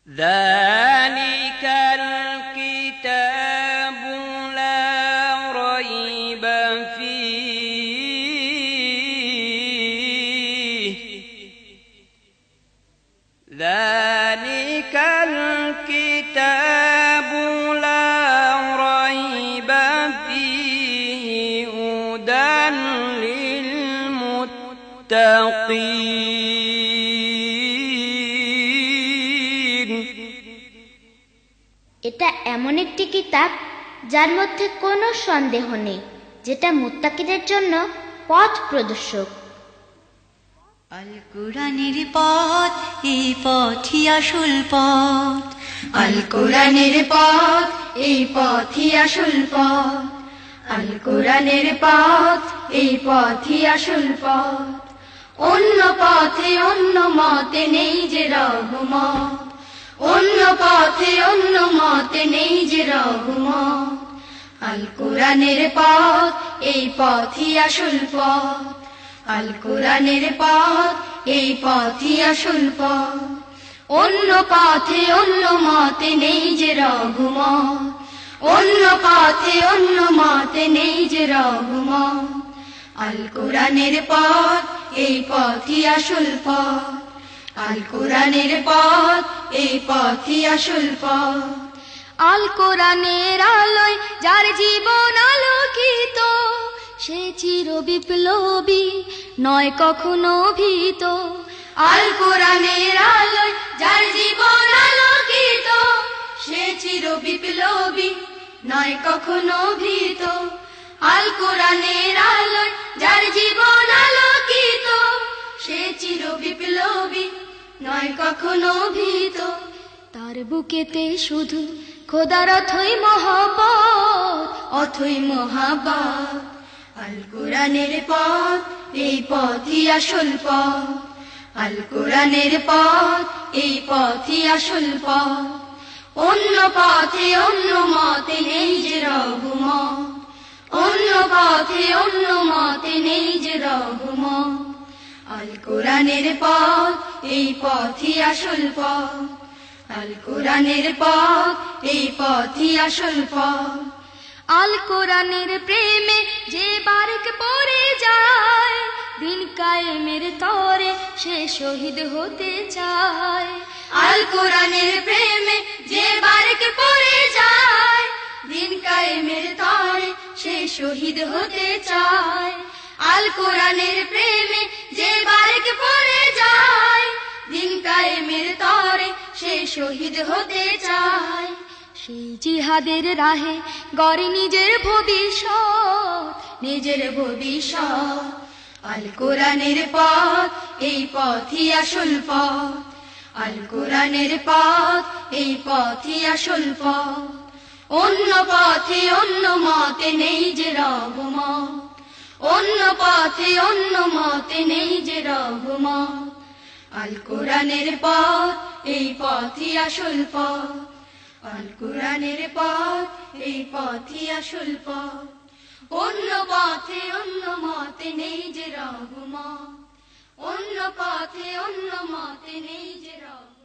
ذلك الكتاب لا ريب فيه ذلك الكتاب لا ريب فيه هدى للمتقين এটা এমন একটি কিতাব যার মধ্যে কোনো সন্দেহ নেই, যেটা মুত্তাকিদের জন্য পথ প্রদর্শক। আল কোরআনের পথ, এই পথই আসল পথ। আল কোরআনের পথ, এই পথই আসল পথ। আল কোরআনের পথ, এই পথই আসল পথ। অন্য পথে অন্য মতে নেই যে রহমত, অন্য পথে অন্য মতে নেই যে রহমত। আল কোরআনের পথ, এই পথই আসল পথ। আল কোরআনের পথ, এই পথই আসল পথ। অন্য পথে অন্য মতে নেই যে রহমত, অন্য পথে অন্য মতে নেই যে রহমত। আল কোরআনের পথ, এই পথই আসল পথ। আল কোরআনের পথ, এই পথই আসল পথ। আল কোরআনের আলোয় যার জীবন আলোকিত, সে চির বিপ্লবী নয় কখনো ভীত। আল কোরআনের আলোয় যার জীবন আলোকিত, সে চির বিপ্লবী নয় কখনো ভীত। আল কোরআনের আলোয় যার জীবন আলোকিত, সে চির বিপ্লবী নয় কখনো ভীত। তার বুকেতে শুধু খোদার অথই মহব্বত, অথই মহাব্বত। আল কোরআনের পথ, এই পথই আসল পথ। আল কোরআনের পথ, এই পথই আসল পথ। অন্য পথে অন্য মতে নেই যে রহমত, অন্য পথে অন্য মতে নেই যে রহমত। আল কোরআনের পথ, এই পথই আসল পথ। আল কোরআনের পথ, এই পথই আসল পথ। আল কোরআনের প্রেমে যে বারেক পড়ে যায়, দিন কায়েমের তরে সে শহীদ হতে চায়। আল কোরআনের প্রেমে যে বারেক পড়ে যায়, দিন কায়েমের তরে সে শহীদ হতে চায়। আল কোরআনের প্রেমে যে বারেক পড়ে যায়, দিন কায়েমের তরে সে শহীদ হতে চায়। সেই জিহাদের রাহে গড়ে নিজের ভবিষ্যৎ, নিজের ভবিষ্যৎ। আল কোরআনের পথ, এই পথই আসল পথ। আল কোরআনের পথ, এই পথই আসল পথ। অন্য পথে অন্য মতে নেই যে রহমত, অন্য পথে অন্য মতে নেই যে রহমত। আল কোরআনের পথ, এই পথই আসল পথ। আল কোরআনের পথ, এই পথই আসল পথ। অন্য পথে অন্য মতে নেই যে রহমত, অন্য পথে অন্য মতে নেই যে রহমত।